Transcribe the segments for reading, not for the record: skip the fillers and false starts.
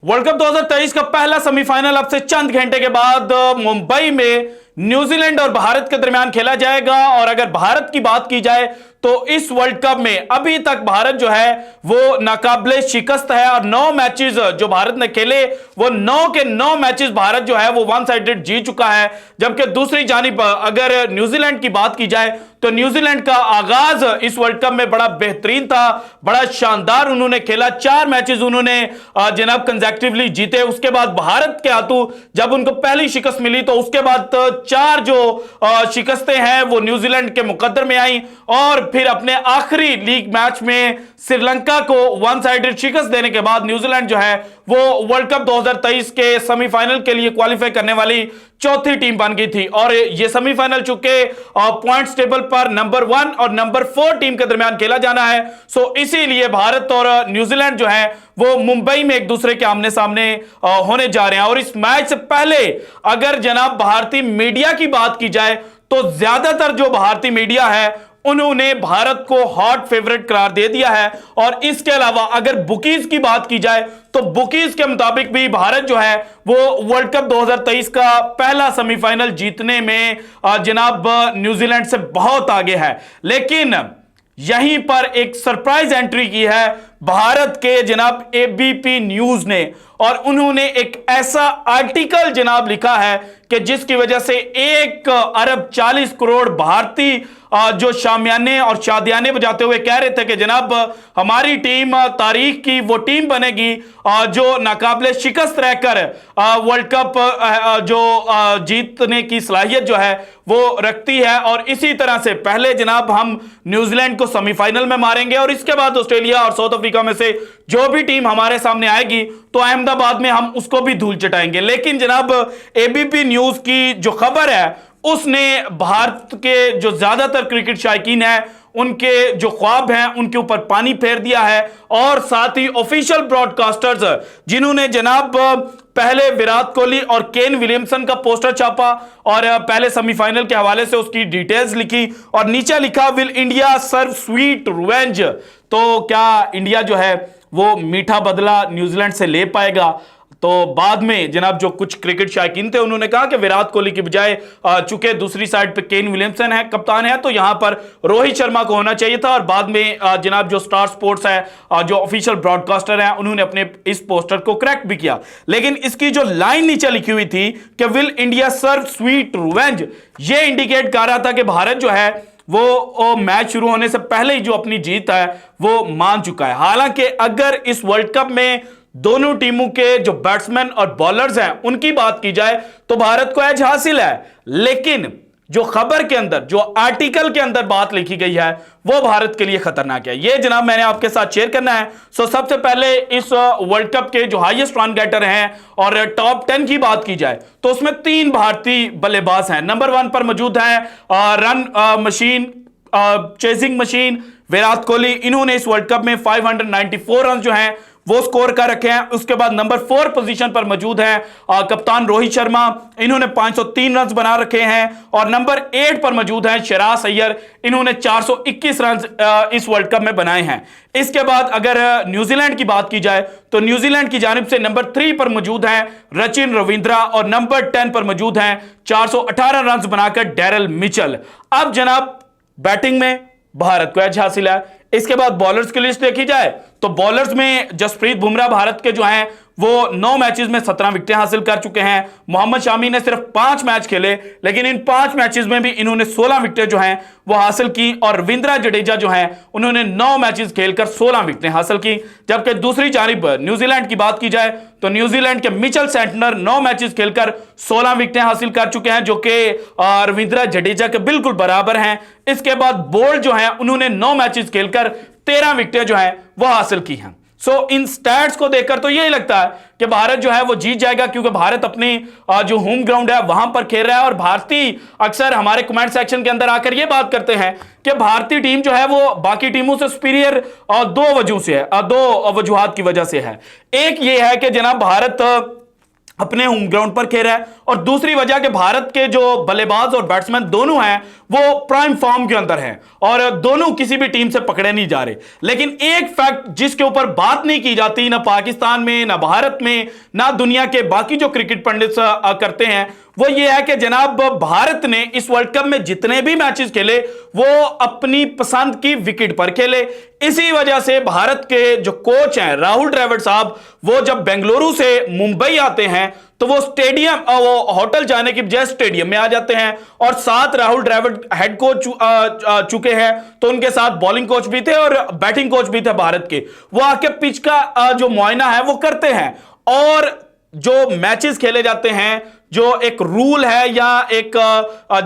World cup 2023 का पहला semifinal अब से चंद घंटे के बाद मुंबई में न्यूजीलैंड और भारत के दरमियान खेला जाएगा। और अगर भारत की बात की जाए तो इस वर्ल्ड कप में अभी तक भारत जो है वो नाकाबिले शिकस्त है और 9 मैचेस जो भारत ने खेले वो 9 के 9 मैचेस भारत जो है वो वन साइडेड जीत चुका है। जबकि दूसरी जानिब अगर न्यूजीलैंड की बात की जाए तो न्यूजीलैंड का आगाज इस वर्ल्ड कप में बड़ा बेहतरीन था, बड़ा शानदार उन्होंने खेला। 4 मैचेस उन्होंने जनाब कंसेक्यूटिवली जीते। उसके बाद भारत के हाथों जब उनको पहली शिकस्त मिली तो उसके बाद 4 जो शिकस्तें हैं वो न्यूजीलैंड के मुकद्दर में आई और फिर अपने आखिरी लीग मैच में श्रीलंका को वन साइडेड शिकस्त देने के बाद न्यूजीलैंड जो है वो वर्ल्ड कप 2023 के सेमीफाइनल के लिए क्वालिफाई करने वाली चौथी टीम बन गई थी। और ये सेमीफाइनल चूंकि पॉइंट्स टेबल पर नंबर 1 और नंबर 4 टीम के दरमियान खेला जाना है, सो इसीलिए भारत और न्यूजीलैंड जो है वो मुंबई में एक दूसरे के आमने सामने होने जा रहे हैं। और इस मैच से पहले अगर जनाब भारतीय मीडिया की बात की जाए तो ज्यादातर जो भारतीय मीडिया है उन्होंने भारत को हॉट फेवरेट करार दे दिया है। और इसके अलावा अगर बुकीज की बात की जाए तो बुकीज के मुताबिक भी भारत जो है वो वर्ल्ड कप 2023 का पहला सेमीफाइनल जीतने में जनाब न्यूजीलैंड से बहुत आगे है। लेकिन यहीं पर एक सरप्राइज एंट्री की है भारत के जनाब एबीपी न्यूज ने और उन्होंने एक ऐसा आर्टिकल जनाब लिखा है कि जिसकी वजह से 1 अरब 40 करोड़ भारतीय जो शामियाने और शादियाने बजाते हुए कह रहे थे कि जनाब हमारी टीम तारीख की वो टीम बनेगी जो नाकाबिले शिकस्त रहकर वर्ल्ड कप जो जीतने की सलाहियत जो है वो रखती है। और इसी तरह से पहले जनाब हम न्यूजीलैंड को सेमीफाइनल में मारेंगे और इसके बाद ऑस्ट्रेलिया और साउथ अफ्रीका में से जो भी टीम हमारे सामने आएगी तो अहमदाबाद में हम उसको भी धूल चटाएंगे। लेकिन जनाब एबीपी न्यूज की जो खबर है उसने भारत के जो ज्यादातर क्रिकेट शायकीन है उनके जो ख्वाब हैं उनके ऊपर पानी फेर दिया है। और साथ ही ऑफिशियल ब्रॉडकास्टर्स जिन्होंने जनाब पहले विराट कोहली और केन विलियमसन का पोस्टर छापा और पहले सेमीफाइनल के हवाले से उसकी डिटेल्स लिखी और नीचे लिखा will India serve sweet revenge. तो क्या इंडिया जो है वो मीठा बदला न्यूजीलैंड से ले पाएगा? तो बाद में जनाब जो कुछ क्रिकेट शायकीन थे उन्होंने कहा कि विराट कोहली की बजाय चूंकि दूसरी साइड पे केन विलियमसन है कप्तान है तो यहां पर रोहित शर्मा को होना चाहिए था। और बाद में जनाब जो स्टार स्पोर्ट्स है जो ऑफिशियल ब्रॉडकास्टर है उन्होंने अपने इस पोस्टर को करेक्ट भी किया। लेकिन इसकी जो लाइन नीचे लिखी हुई थी कि will India serve sweet revenge, ये इंडिकेट कर रहा था कि भारत जो है वो मैच शुरू होने से पहले ही जो अपनी जीत है वो मान चुका है। हालांकि अगर इस वर्ल्ड कप में दोनों टीमों के जो बैट्समैन और बॉलर्स हैं उनकी बात की जाए तो भारत को एज हासिल है। लेकिन जो खबर के अंदर जो आर्टिकल के अंदर बात लिखी गई है वो भारत के लिए खतरनाक है। ये जनाब मैंने आपके साथ शेयर करना है। सबसे पहले इस वर्ल्ड कप के जो हाईएस्ट रन गेटर हैं और टॉप 10 की बात की जाए तो उसमें 3 भारतीय बल्लेबाज हैं। नंबर 1 पर मौजूद है run machine chasing machine Virat Kohli. इन्होंने इस वर्ल्ड कप में 594 रन जो हैं वो स्कोर कर रखे हैं। उसके बाद नंबर 4 पोजीशन पर मौजूद है कप्तान रोहित शर्मा, इन्होंने 503 रन बना रखे हैं। और नंबर 8 पर मौजूद है शेराज अय्यर, इन्होंने 421 रन इस वर्ल्ड कप में बनाए हैं। इसके बाद अगर न्यूजीलैंड की बात की जाए तो न्यूजीलैंड की जानिब से नंबर 3 पर मौजूद है रचिन रविंद्रा और नंबर 10 पर मौजूद है 418 रन बनाकर डैरल मिचेल। अब जनाब बैटिंग में भारत को एज हासिल है। इसके बाद बॉलर्स की लिस्ट देखी जाए तो बॉलर्स में जसप्रीत बुमराह भारत के जो हैं वो 9 मैचेस में 17 विकेटें हासिल कर चुके हैं। मोहम्मद शामी ने सिर्फ 5 मैच खेले लेकिन इन 5 मैचेस में भी इन्होंने 16 विकेटें जो हैं वो हासिल की। और रविंद्र जडेजा जो हैं उन्होंने 9 मैचेस खेलकर 16 विकेटें हासिल की। जबकि दूसरी जानिब न्यूजीलैंड की बात की जाए तो न्यूजीलैंड के मिचेल सेंटनर 9 मैचेस खेलकर 16 विकेटें हासिल कर चुके हैं जो कि रविंद्र जडेजा के बिल्कुल बराबर हैं। इसके बाद बोल्ट जो है उन्होंने 9 मैचेस खेलकर 13 विकेटें जो है वो हासिल की हैं। इन स्टैट्स को देखकर तो यही लगता है कि भारत जो है वो जीत जाएगा क्योंकि भारत अपनी जो होम ग्राउंड है वहां पर खेल रहा है। और भारतीय अक्सर हमारे कमेंट सेक्शन के अंदर आकर ये बात करते हैं कि भारतीय टीम जो है वो बाकी टीमों से सुपीरियर 2 वजहों से है, 2 वजूहात की वजह से है। एक ये है कि जनाब भारत अपने होम ग्राउंड पर खेल रहा है, और दूसरी वजह कि भारत के जो बल्लेबाज और बैट्समैन दोनों हैं वो प्राइम फॉर्म के अंदर हैं और दोनों किसी भी टीम से पकड़े नहीं जा रहे। लेकिन एक फैक्ट जिसके ऊपर बात नहीं की जाती ना पाकिस्तान में, ना भारत में, ना दुनिया के बाकी जो क्रिकेट पंडित करते हैं, वो ये है कि जनाब भारत ने इस वर्ल्ड कप में जितने भी मैचेस खेले वो अपनी पसंद की विकेट पर खेले। इसी वजह से भारत के जो कोच हैं राहुल द्रविड़ साहब, वो जब बेंगलुरु से मुंबई आते हैं तो वो स्टेडियम, वो होटल जाने की बजाय स्टेडियम में आ जाते हैं, और साथ राहुल द्रविड़ हेड कोच चुके हैं, तो उनके साथ बॉलिंग कोच भी थे और बैटिंग कोच भी थे भारत के। वो आके पिच का जो मुआयना है वो करते हैं, और जो मैचेस खेले जाते हैं, जो एक रूल है या एक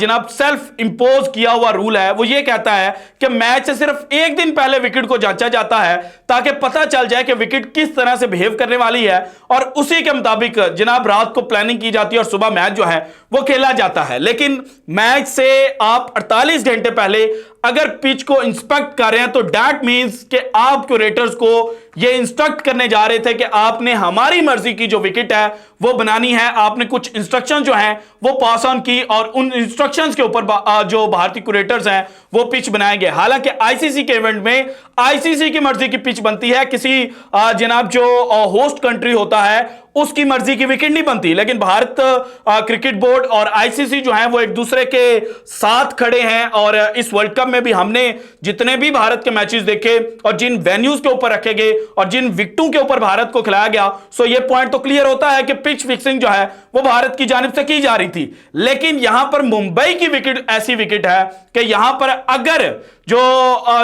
जनाब सेल्फ इंपोज किया हुआ रूल है, वो ये कहता है कि मैच से सिर्फ एक दिन पहले विकेट को जांचा जाता है ताकि पता चल जाए कि विकेट किस तरह से बिहेव करने वाली है, और उसी के मुताबिक जनाब रात को प्लानिंग की जाती है और सुबह मैच जो है वो खेला जाता है। लेकिन मैच से आप 48 घंटे पहले अगर पिच को इंस्पेक्ट कर रहे हैं तो दैट मींस कि आप क्यूरेटर्स को ये इंस्ट्रक्ट करने जा रहे थे कि आपने हमारी मर्जी की जो विकेट है वो बनानी है। आपने कुछ इंस्ट्रक्शन जो हैं वो पास ऑन की, और उन इंस्ट्रक्शंस के ऊपर जो भारतीय क्यूरेटर्स हैं वो पिच बनाए गए। हालांकि आईसीसी के इवेंट में आईसीसी की मर्जी की पिच बनती है, किसी जनाब जो होस्ट कंट्री होता है उसकी मर्जी की विकेट नहीं बनती। लेकिन भारत क्रिकेट बोर्ड और आईसीसी जो है वो एक दूसरे के साथ खड़े हैं, और इस वर्ल्ड कप में भी हमने जितने भी भारत के मैचेस देखे और जिन वेन्यूज के ऊपर रखे गए और जिन विकेटों के ऊपर भारत को खिलाया गया, सो ये पॉइंट तो क्लियर होता है कि पिच फिक्सिंग जो है वो भारत की जानिब से की जा रही थी। लेकिन यहां पर मुंबई की विकेट ऐसी विकेट है कि यहां पर अगर जो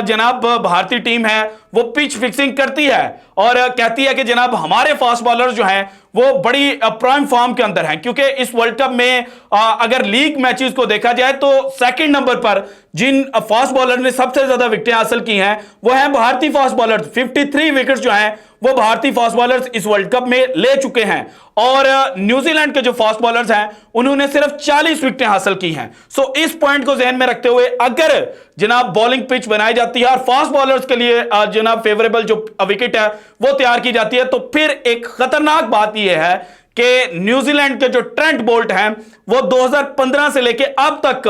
जनाब भारतीय टीम है वो पिच फिक्सिंग करती है और कहती है कि जनाब हमारे फास्ट बॉलर्स जो हैं वो बड़ी प्राइम फॉर्म के अंदर हैं, क्योंकि इस वर्ल्ड कप में अगर लीग मैचेस को देखा जाए तो सेकंड नंबर पर जिन फास्ट बॉलर ने सबसे ज्यादा विकेटें हासिल की हैं वो हैं भारतीय फास्ट बॉलर्स। 53 विकेट्स जो हैं वो भारतीय फास्ट बॉलर्स इस वर्ल्ड कप में ले चुके हैं, और न्यूजीलैंड के जो फास्ट बॉलर्स हैं उन्होंने सिर्फ 40 विकेटें हासिल की हैं। सो इस पॉइंट को ध्यान में रखते हुए अगर जनाब बॉलिंग पिच बनाई जाती है और फास्ट बॉलर्स के लिए जनाब फेवरेबल जो विकेट है वो तैयार की जाती है, तो फिर एक खतरनाक बात यह है कि न्यूजीलैंड के जो ट्रेंट बोल्ट हैं वो 2015 से लेकर अब तक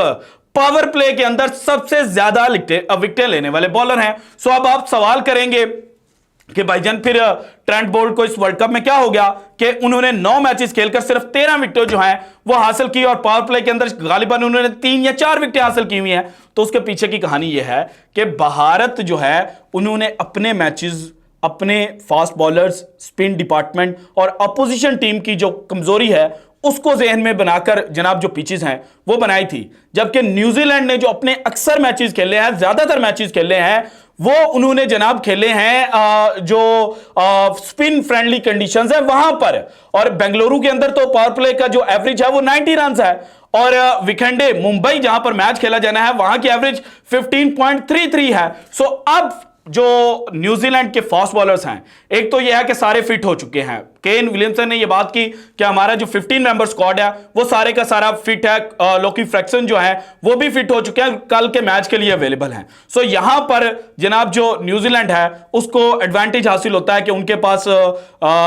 पावर प्ले के अंदर सबसे ज्यादा विकेटें लेने वाले बॉलर हैं। सो अब आप सवाल करेंगे कि भाईजान फिर ट्रेंट बोल्ट को इस वर्ल्ड कप में क्या हो गया कि उन्होंने 9 मैचेस खेलकर सिर्फ 13 विकेटें जो हैं वो हासिल की, और पावर प्ले के अंदर गालिबन उन्होंने 3 या 4 विकेटें हासिल की हुई हैं। तो उसके पीछे की कहानी यह है कि भारत जो है उन्होंने अपने मैचेस, अपने फास्ट बॉलर्स, स्पिन डिपार्टमेंट और अपोजिशन टीम की जो कमजोरी है उसको जहन में बनाकर जनाब जो पिचेस हैं वो बनाई थी। जबकि न्यूजीलैंड ने जो अपने अक्सर मैचेस खेले हैं, ज्यादातर मैचेस खेले हैं, वो उन्होंने जनाब खेले हैं जो स्पिन फ्रेंडली कंडीशंस है वहां पर, और बेंगलुरु के अंदर तो पावर प्ले का जो एवरेज है वो 90 रन है, और विकेंडे मुंबई जहां पर मैच खेला जाना है वहां की एवरेज 15.33 है। सो अब जो न्यूजीलैंड के फास्ट बॉलर्स हैं, एक तो यह है कि सारे फिट हो चुके हैं। केन विलियमसन ने यह बात की कि हमारा जो 15 मेंबर स्क्वाड है वो सारे का सारा फिट है, लोकी फ्रैक्सन जो है वो भी फिट हो चुके हैं, कल के मैच के लिए अवेलेबल हैं। सो यहां पर जनाब जो न्यूजीलैंड है उसको एडवांटेज हासिल होता है कि उनके पास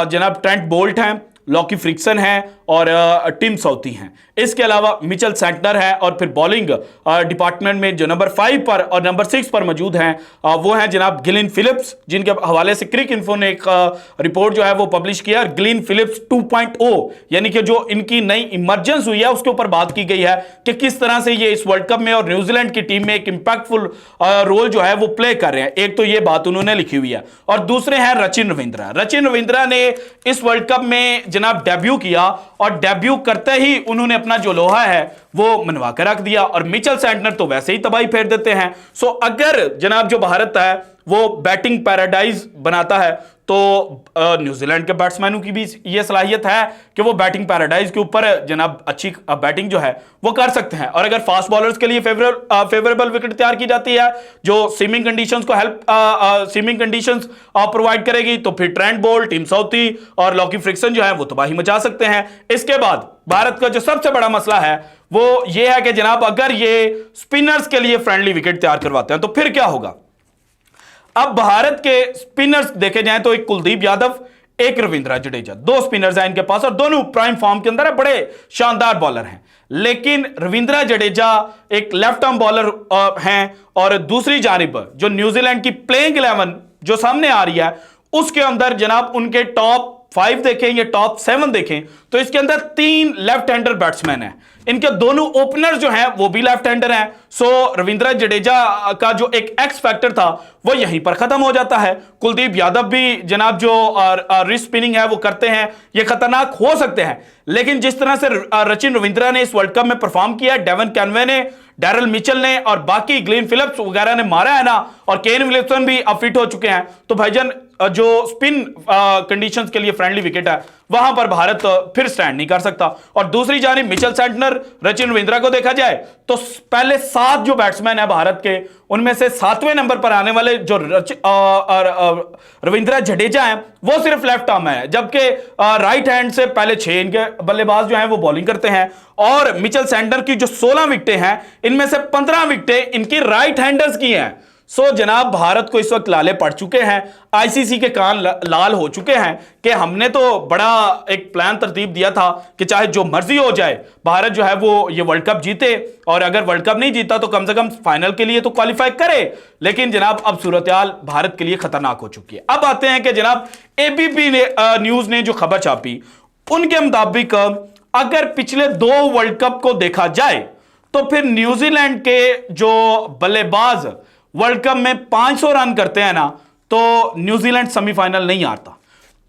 जनाब ट्रेंट बोल्ट हैं, लॉकी फ्रिक्सन है और टिम साउथी हैं। इसके अलावा मिचेल सेंटनर है, और फिर बॉलिंग डिपार्टमेंट में जो नंबर 5 पर और नंबर 6 पर मौजूद हैं वो हैं जनाब गिलिन फिलिप्स, जिनके हवाले से क्रिक इन्फो ने एक रिपोर्ट जो है वो पब्लिश किया। गिलिन फिलिप्स 2.0 यानी कि जो इनकी नई इमर्जेंस हुई है उसके ऊपर बात की गई है कि किस तरह से ये इस वर्ल्ड कप में और न्यूजीलैंड की टीम में एक इंपैक्टफुल रोल जो है वो प्ले कर रहे हैं। एक तो ये बात उन्होंने लिखी हुई है, और दूसरे हैं रचिन रविंद्रा। रचिन रविंद्रा ने इस वर्ल्ड कप में जनाब डेब्यू किया, और डेब्यू करते ही उन्होंने अपना जो लोहा है वो मनवा कर रख दिया, और मिचेल सेंटनर तो वैसे ही तबाही फेर देते हैं। सो अगर जनाब जो भारत है वो बैटिंग पैराडाइज बनाता है तो न्यूजीलैंड के बैट्समैनों की भी ये सलाहियत है कि वो बैटिंग पैराडाइज के ऊपर जनाब अच्छी बैटिंग जो है वो कर सकते हैं। और अगर फास्ट बॉलर्स के लिए फेवरेबल विकेट तैयार की जाती है जो स्विमिंग कंडीशंस को स्विमिंग कंडीशंस प्रोवाइड करेगी, तो फिर ट्रेंट बोल्ट, टिम साउथी और लॉकी फ्रिक्सन जो है वो तबाही मचा सकते हैं। इसके बाद भारत का जो सबसे बड़ा मसला है वो ये है कि जनाब अगर ये स्पिनर्स के लिए फ्रेंडली विकेट तैयार करवाते हैं तो फिर क्या होगा। अब भारत के स्पिनर्स देखे जाएं तो एक कुलदीप यादव, एक रविंद्र जडेजा। दो स्पिनर्स हैं इनके पास और दोनों प्राइम फॉर्म के अंदर है, बड़े शानदार बॉलर हैं। लेकिन रविंद्र जडेजा एक लेफ्ट आर्म बॉलर हैं और दूसरी जानिब जो न्यूजीलैंड की प्लेइंग 11 जो सामने आ रही है उसके अंदर जनाब उनके टॉप 5 देखें या टॉप 7 देखें तो इसके अंदर 3 लेफ्ट हैंडर बैट्समैन हैं। इनके दोनों ओपनर जो हैं वो भी लेफ्ट हैंडर हैं। सो रविंद्र जडेजा का जो एक एक्स फैक्टर था वो यहीं पर खत्म हो जाता है। कुलदीप यादव भी जनाब जो रिस्ट स्पिनिंग है वो करते हैं, ये खतरनाक हो सकते हैं। लेकिन जिस तरह से सचिन रविंद्रा ने इस वर्ल्ड कप में परफॉर्म किया, डेवन कैनवे ने, डैरल मिचेल ने और बाकी ग्लेन फिलिप्स वगैरह ने मारा है ना, और केन विलियमसन भी अब फिट हो चुके हैं, तो भाईजान जो स्पिन कंडीशंस के लिए फ्रेंडली विकेट है वहां पर भारत फिर स्टैंड नहीं कर सकता। और दूसरी जानिब मिचेल सैंटनर, सचिन रविंद्रा को देखा जाए तो पहले 7 जो बैट्समैन है भारत के उनमें से 7वें नंबर पर आने वाले जो रविंद्र जडेजा हैं वो सिर्फ लेफ्ट आर्म है, जबकि राइट हैंड से पहले 6 इनके बल्लेबाज जो हैं वो बॉलिंग करते हैं। और मिचेल सैंटनर की जो 16 विकेटें हैं इनमें से 15 विकेटें इनकी राइट हैंडर्स की हैं। सो जनाब भारत को इस वक्त लाले पड़ चुके हैं, आईसीसी के कान लाल हो चुके हैं कि हमने तो बड़ा एक प्लान तरतीब दिया था कि चाहे जो मर्जी हो जाए भारत जो है वो ये वर्ल्ड कप जीते, और अगर वर्ल्ड कप नहीं जीता तो कम से कम फाइनल के लिए तो क्वालिफाई करे। लेकिन जनाब अब सूरत-ए-हाल भारत के लिए खतरनाक हो चुकी है। अब आते हैं कि जनाब एबीपी न्यूज ने जो खबर छापी उनके मुताबिक अगर पिछले 2 वर्ल्ड कप को देखा जाए तो फिर न्यूजीलैंड के जो बल्लेबाज वर्ल्ड कप में 500 रन करते हैं ना तो न्यूजीलैंड सेमीफाइनल नहीं हारता।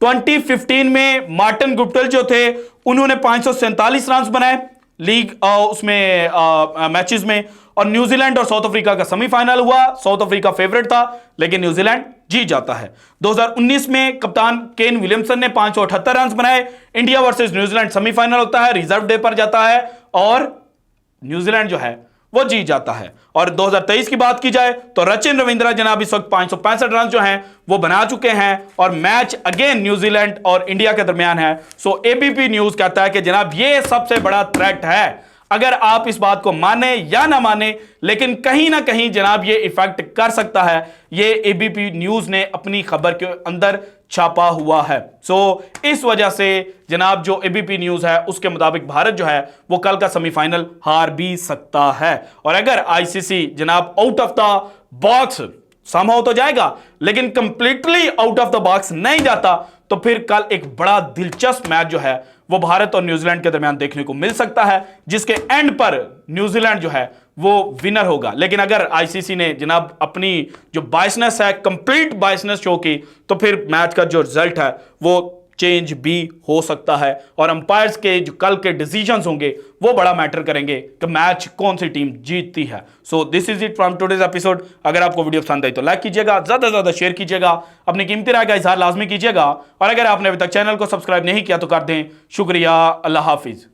2015 में मार्टिन गुप्टिल जो थे उन्होंने 547 रन बनाए लीग उसमें मैचेस में, और न्यूजीलैंड और साउथ अफ्रीका का सेमीफाइनल हुआ। साउथ अफ्रीका फेवरेट था लेकिन न्यूजीलैंड जीत जाता है। 2019 में कप्तान केन विलियमसन ने 578 रन बनाए। इंडिया वर्सेस न्यूजीलैंड सेमीफाइनल होता है, रिजर्व डे पर जाता है और न्यूजीलैंड जो है वो जीत जाता है। और 2023 की बात की जाए तो सचिन रविंद्रा जनाब इस वक्त 565 रन जो हैं वो बना चुके हैं और मैच अगेन न्यूजीलैंड और इंडिया के दरमियान है। सो एबीपी न्यूज कहता है कि जनाब ये सबसे बड़ा थ्रेट है। अगर आप इस बात को माने या ना माने लेकिन कहीं ना कहीं जनाब ये इफेक्ट कर सकता है, ये एबीपी न्यूज ने अपनी खबर के अंदर छापा हुआ है। सो इस वजह से जनाब जो एबीपी न्यूज है उसके मुताबिक भारत जो है वो कल का सेमीफाइनल हार भी सकता है। और अगर आईसीसी जनाब out of the box somehow तो जाएगा लेकिन completely out of the box नहीं जाता तो फिर कल एक बड़ा दिलचस्प मैच जो है वो भारत और न्यूजीलैंड के दरमियान देखने को मिल सकता है, जिसके एंड पर न्यूजीलैंड जो है वो विनर होगा। लेकिन अगर आईसीसी ने जनाब अपनी जो बायसनेस है कंप्लीट बायसनेस शो की तो फिर मैच का जो रिजल्ट है वो चेंज भी हो सकता है और अंपायर्स के जो कल के डिसीजंस होंगे वो बड़ा मैटर करेंगे कि मैच कौन सी टीम जीतती है। So this is it from today's episode. अगर आपको वीडियो पसंद आई तो लाइक कीजिएगा, ज्यादा से ज्यादा शेयर कीजिएगा, अपनी कीमती राय का इजहार लाजमी कीजिएगा और अगर आपने अभी तक चैनल को सब्सक्राइब नहीं किया तो कर दें। शुक्रिया, अल्लाह हाफिज।